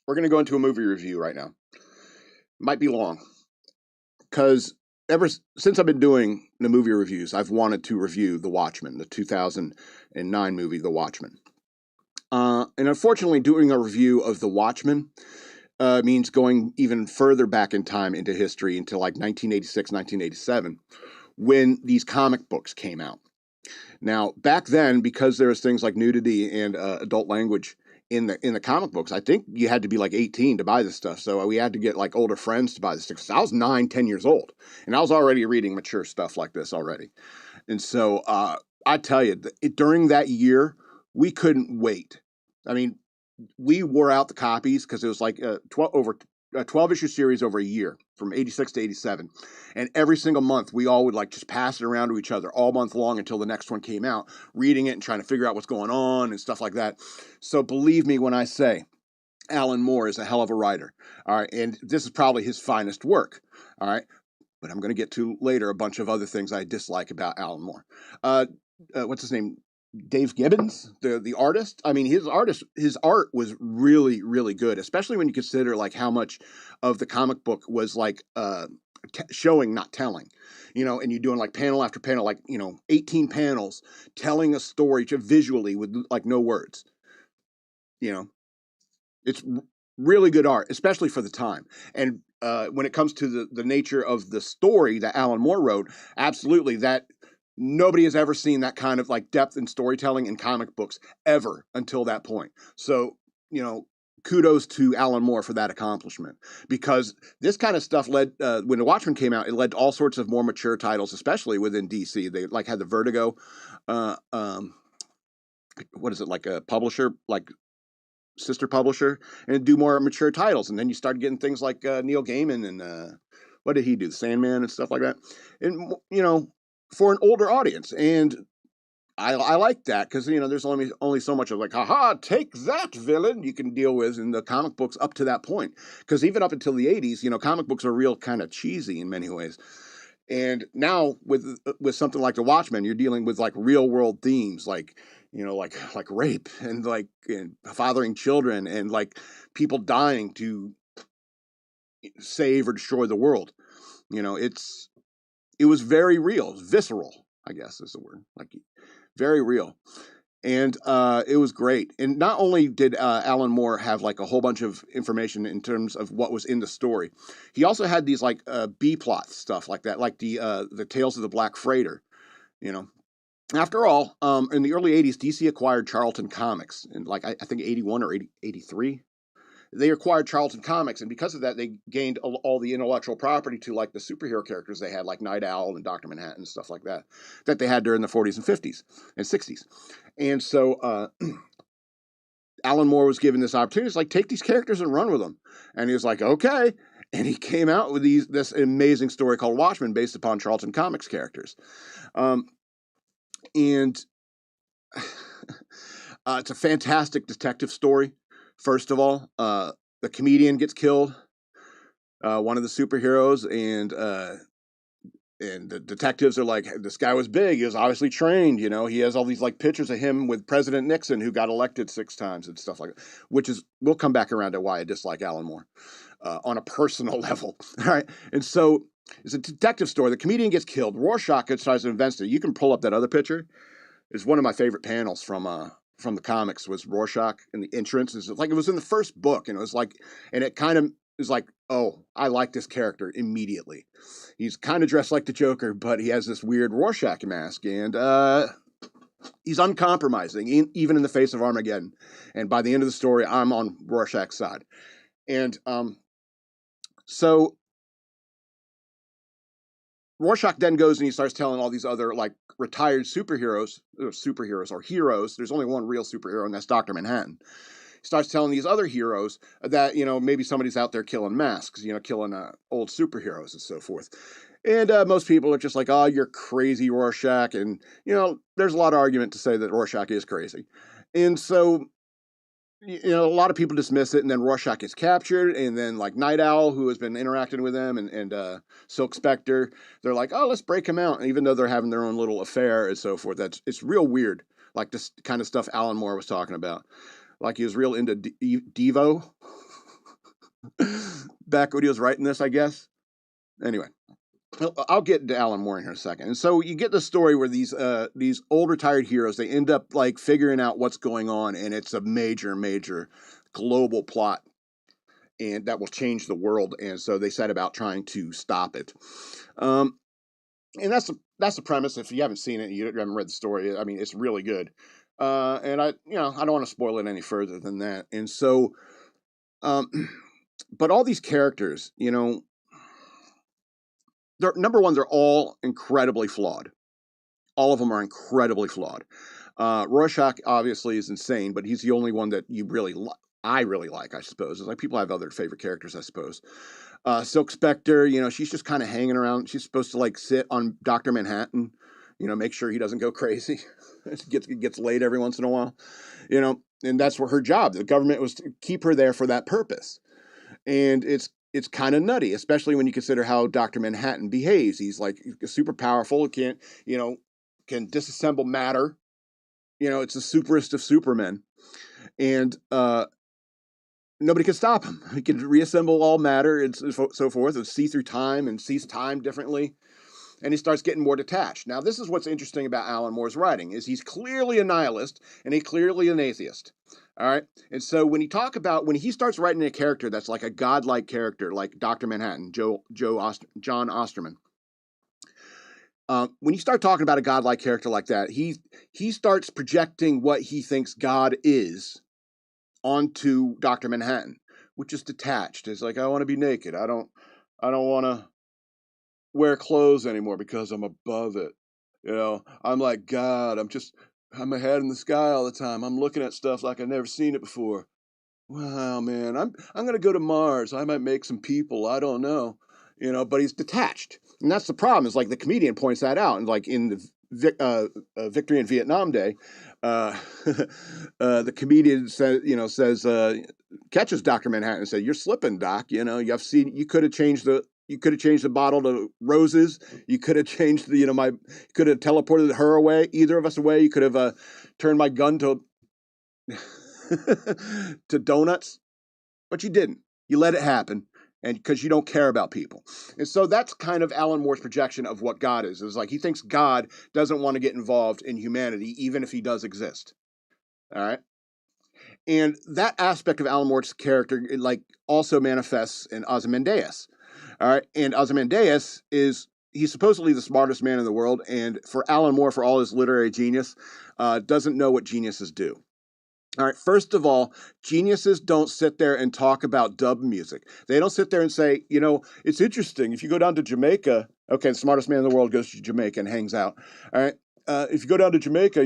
We're going to go into a movie review right now. Might be long because since I've been doing the movie reviews, I've wanted to review The Watchmen, the 2009 movie, The Watchmen. And unfortunately, doing a review of The Watchmen means going even further back in time into history, into like 1986, 1987, when these comic books came out. Now, back then, because there was things like nudity and adult language in the comic books, I think you had to be like 18 to buy this stuff. So we had to get like older friends to buy this stuff. 'Cause I was 9, 10 years old, and I was already reading mature stuff like this already. And so I tell you, during that year, we couldn't wait. I mean, we wore out the copies because it was like a 12-issue series over a year from 86 to 87. And every single month, we all would like just pass it around to each other all month long until the next one came out, reading it and trying to figure out what's going on and stuff like that. So believe me when I say Alan Moore is a hell of a writer. All right. And this is probably his finest work. All right. But I'm going to get to later a bunch of other things I dislike about Alan Moore. What's his name? Dave Gibbons, the artist. I mean, his art was really, really good, especially when you consider like how much of the comic book was like showing, not telling, and you're doing like panel after panel, like 18 panels telling a story visually with like no words. It's really good art, especially for the time. And when it comes to the nature of the story that Alan Moore wrote, absolutely that. Nobody has ever seen that kind of like depth in storytelling in comic books ever until that point. So, kudos to Alan Moore for that accomplishment, because this kind of stuff led, when The Watchmen came out, it led to all sorts of more mature titles, especially within DC. They like had the Vertigo, what is it, like a publisher, like sister publisher, and do more mature titles. And then you started getting things like Neil Gaiman and what did he do? Sandman and stuff like that. And, for an older audience. And I like that because, there's only so much of like, haha, take that, villain, you can deal with in the comic books up to that point. Because even up until the 80s, comic books are real kind of cheesy in many ways. And now with something like The Watchmen, you're dealing with like real world themes, like, like rape and like fathering children and like people dying to save or destroy the world. It was very real, visceral, I guess is the word, like very real. And it was great. And not only did Alan Moore have like a whole bunch of information in terms of what was in the story, he also had these like B plot stuff like that, like the Tales of the Black Freighter. After all, in the early 80s, DC acquired Charlton Comics in like I think 81 or 83. They acquired Charlton Comics, and because of that, they gained all the intellectual property to like the superhero characters they had, like Night Owl and Dr. Manhattan and stuff like that they had during the 40s and 50s and 60s. And so Alan Moore was given this opportunity. It's like, take these characters and run with them. And he was like, okay. And he came out with this amazing story called Watchmen based upon Charlton Comics characters. And it's a fantastic detective story. First of all, the comedian gets killed, one of the superheroes, and the detectives are like, this guy was big. He was obviously trained. He has all these like pictures of him with President Nixon, who got elected 6 times and stuff like that. Which is, we'll come back around to why I dislike Alan Moore on a personal level. All right, and so it's a detective story. The comedian gets killed. Rorschach tries to investigate. You can pull up that other picture. It's one of my favorite panels from the comics, was Rorschach in the entrance. It's like it was in the first book, and it was like, and it kind of is like, oh, I like this character immediately. He's kind of dressed like the Joker, but he has this weird Rorschach mask, and he's uncompromising, even in the face of Armageddon. And by the end of the story, I'm on Rorschach's side. And so Rorschach then goes and he starts telling all these other like retired superheroes or heroes. There's only one real superhero, and that's Dr. Manhattan. He starts telling these other heroes that, maybe somebody's out there killing masks, killing old superheroes and so forth. And most people are just like, oh, you're crazy, Rorschach. And, there's a lot of argument to say that Rorschach is crazy. And so, a lot of people dismiss it, and then Rorschach gets captured, and then like Night Owl, who has been interacting with them, and Silk Spectre, they're like, oh, let's break him out. And even though they're having their own little affair and so forth, it's real weird, like this kind of stuff Alan Moore was talking about. Like he was real into Devo. back when he was writing this, I guess. Anyway, I'll get to Alan Moore in here in a second. And so you get the story where these old retired heroes, they end up like figuring out what's going on, and it's a major global plot, and that will change the world. And so they set about trying to stop it. And that's the premise. If you haven't seen it, you haven't read the story. I mean, it's really good. And I don't want to spoil it any further than that. And so, but all these characters, they're, number one, they're all incredibly flawed. All of them are incredibly flawed. Rorschach obviously is insane, but he's the only one that I really like, I suppose. It's like people have other favorite characters, I suppose. Silk Spectre, she's just kind of hanging around. She's supposed to like sit on Dr. Manhattan, make sure he doesn't go crazy. gets laid every once in a while, and that's her job. The government was to keep her there for that purpose. And it's kind of nutty, especially when you consider how Dr. Manhattan behaves. He's like super powerful, can disassemble matter. It's the superest of supermen. And nobody can stop him. He can reassemble all matter and so forth, and see through time and sees time differently. And he starts getting more detached. Now, this is what's interesting about Alan Moore's writing, is he's clearly a nihilist and he's clearly an atheist. All right. And so when he starts writing a character that's like a godlike character, like Dr. Manhattan, John Osterman, when you start talking about a godlike character like that, he starts projecting what he thinks God is onto Dr. Manhattan, which is detached. It's like, I want to be naked. I don't want to wear clothes anymore because I'm above it. I'm like God. I'm a head in the sky all the time. I'm looking at stuff like I've never seen it before. Wow, man, I'm gonna go to Mars. I might make some people. I don't know, But he's detached, and that's the problem. Is like the comedian points that out, and like in the Victory in Vietnam Day, the comedian says catches Dr. Manhattan and says, "You're slipping, Doc. You could have changed the bottle to roses. You could have changed could have teleported her away, either of us away. You could have turned my gun to to donuts, but you didn't. You let it happen, and because you don't care about people." And so that's kind of Alan Moore's projection of what God is. It's like he thinks God doesn't want to get involved in humanity, even if he does exist. All right. And that aspect of Alan Moore's character, also manifests in Ozymandias. All right. And Ozymandias he's supposedly the smartest man in the world. And for Alan Moore, for all his literary genius, doesn't know what geniuses do. All right. First of all, geniuses don't sit there and talk about dub music. They don't sit there and say, it's interesting. If you go down to Jamaica, okay, the smartest man in the world goes to Jamaica and hangs out. All right. If you go down to Jamaica,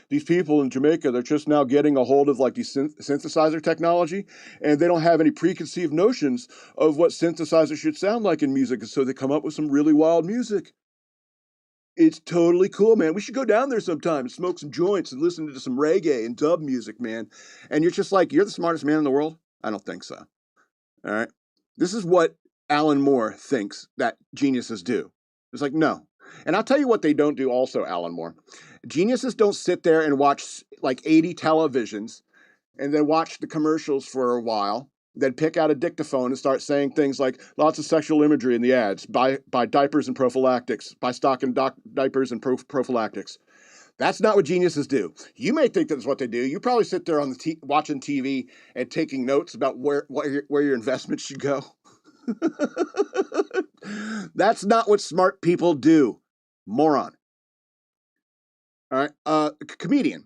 these people in Jamaica, they're just now getting a hold of like these synthesizer technology, and they don't have any preconceived notions of what synthesizers should sound like in music, and so they come up with some really wild music. It's totally cool, man. We should go down there sometime and smoke some joints and listen to some reggae and dub music, man. And you're just like, you're the smartest man in the world? I don't think so. All right. This is what Alan Moore thinks that geniuses do. It's like, no. And I'll tell you what they don't do also, Alan Moore. Geniuses don't sit there and watch like 80 televisions and then watch the commercials for a while, then pick out a dictaphone and start saying things like lots of sexual imagery in the ads, buy diapers and prophylactics, buy stock in diapers and prophylactics. That's not what geniuses do. You may think that's what they do. You probably sit there on watching TV and taking notes about where your investments should go. That's not what smart people do. Moron. All right. Comedian.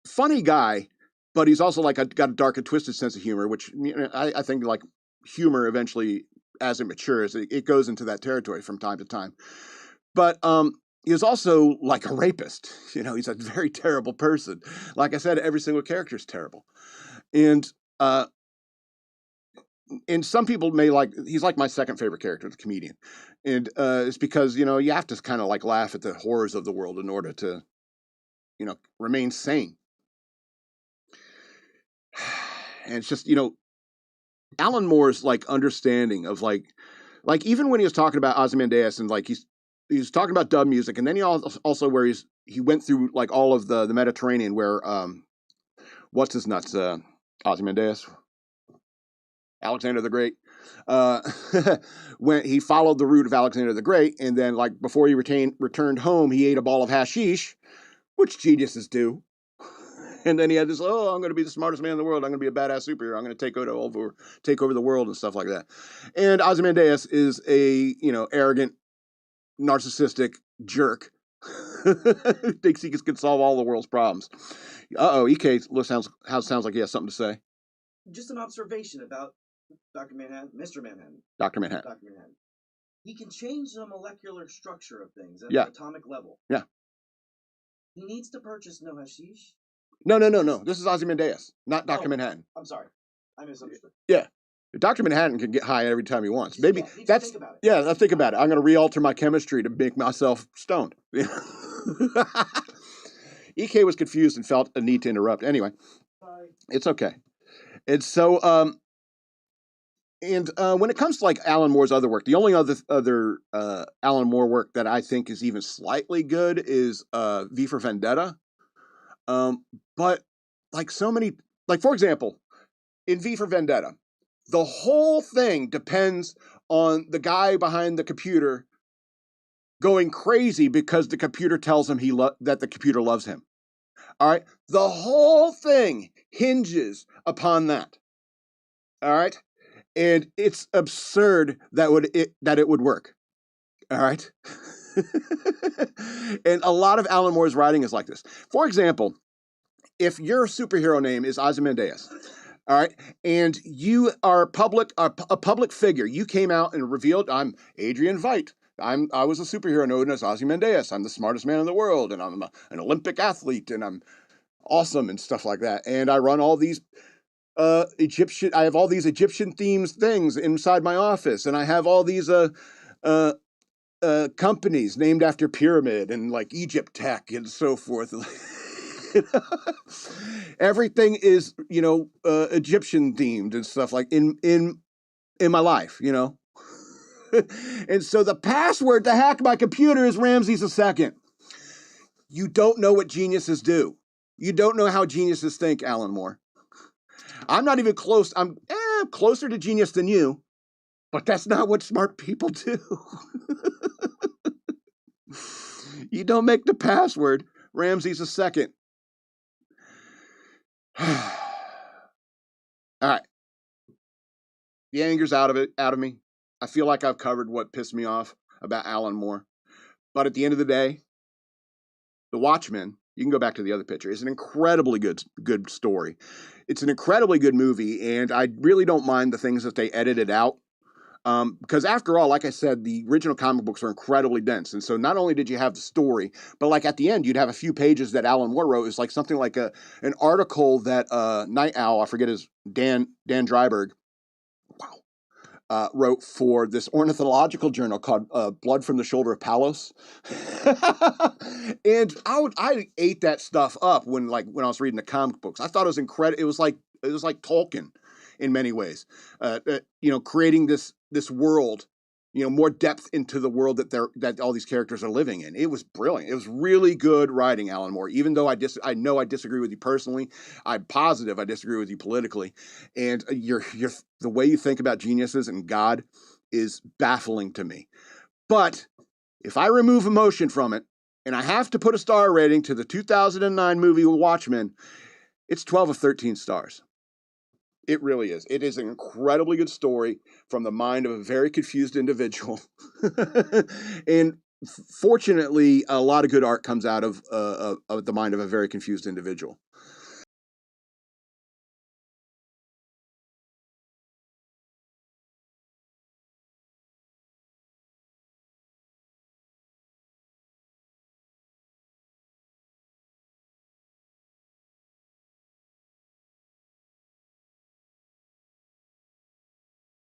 Funny guy, but he's also like got a dark and twisted sense of humor, which I think like humor eventually, as it matures, it goes into that territory from time to time. But he was also like a rapist. He's a very terrible person. Like I said, every single character is terrible. And some people may he's like my second favorite character, the comedian. And it's because, you have to kind of like laugh at the horrors of the world in order to, remain sane. And it's just, Alan Moore's like understanding of like even when he was talking about Ozymandias and like he's talking about dub music, and then he also where he went through like all of the Mediterranean where what's his nuts Ozymandias, Alexander the Great. When he followed the route of Alexander the Great, and then like before he returned home, he ate a ball of hashish, which geniuses do. And then he had this, oh, I'm going to be the smartest man in the world. I'm going to be a badass superhero. I'm going to take over the world and stuff like that. And Ozymandias is a, arrogant, narcissistic jerk who thinks he can solve all the world's problems. EK sounds like he has something to say. Just an observation about Dr. Manhattan, Mr. Manhattan. Dr. Manhattan. Dr. Manhattan. He can change the molecular structure of things at the atomic level. Yeah. He needs to purchase no hashish. No. This is Ozymandias, not Dr. Manhattan. I'm sorry. I misunderstood. Yeah. Dr. Manhattan can get high every time he wants. Maybe that's... Think about it. Yeah, let's think about it. I'm going to re-alter my chemistry to make myself stoned. EK was confused and felt a need to interrupt. Anyway, Sorry. It's okay. And so, when it comes to like Alan Moore's other work, the only other Alan Moore work that I think is even slightly good is V for Vendetta. But like so many, like for example, in V for Vendetta, the whole thing depends on the guy behind the computer going crazy because the computer tells him that the computer loves him. All right, the whole thing hinges upon that. All right, and it's absurd that it would work. All right. And a lot of Alan Moore's writing is like this. For example, if your superhero name is Ozymandias, all right, and you are a public figure, you came out and revealed, I'm Adrian Veidt. I was a superhero known as Ozymandias. I'm the smartest man in the world, and I'm an Olympic athlete, and I'm awesome and stuff like that. And I run all these I have all these Egyptian themed things inside my office, and I have all these companies named after Pyramid and like Egypt Tech and so forth. Everything is, Egyptian themed and stuff like in my life, And so the password to hack my computer is Ramses II. You don't know what geniuses do. You don't know how geniuses think, Alan Moore. I'm not even close. I'm closer to genius than you, but that's not what smart people do. You don't make the password Ramses II. All right. The anger's out of me. I feel like I've covered what pissed me off about Alan Moore. But at the end of the day, The Watchmen, you can go back to the other picture, is an incredibly good story. It's an incredibly good movie, and I really don't mind the things that they edited out. Because after all, like I said, the original comic books are incredibly dense. And so not only did you have the story, but like at the end, you'd have a few pages that Alan Moore wrote. It's like something like an article that Night Owl, I forget his, Dan Dreiberg, wrote for this ornithological journal called Blood from the Shoulder of Palos. And I ate that stuff up when I was reading the comic books. I thought it was incredible. It was like Tolkien in many ways, creating this world, more depth into the world that all these characters are living in. It was brilliant. It was really good writing, Alan Moore. Even though I know I disagree with you personally, I'm positive I disagree with you politically. And the way you think about geniuses and God is baffling to me. But if I remove emotion from it, and I have to put a star rating to the 2009 movie Watchmen, it's 12 of 13 stars. It really is. It is an incredibly good story from the mind of a very confused individual. And fortunately, a lot of good art comes out of the mind of a very confused individual.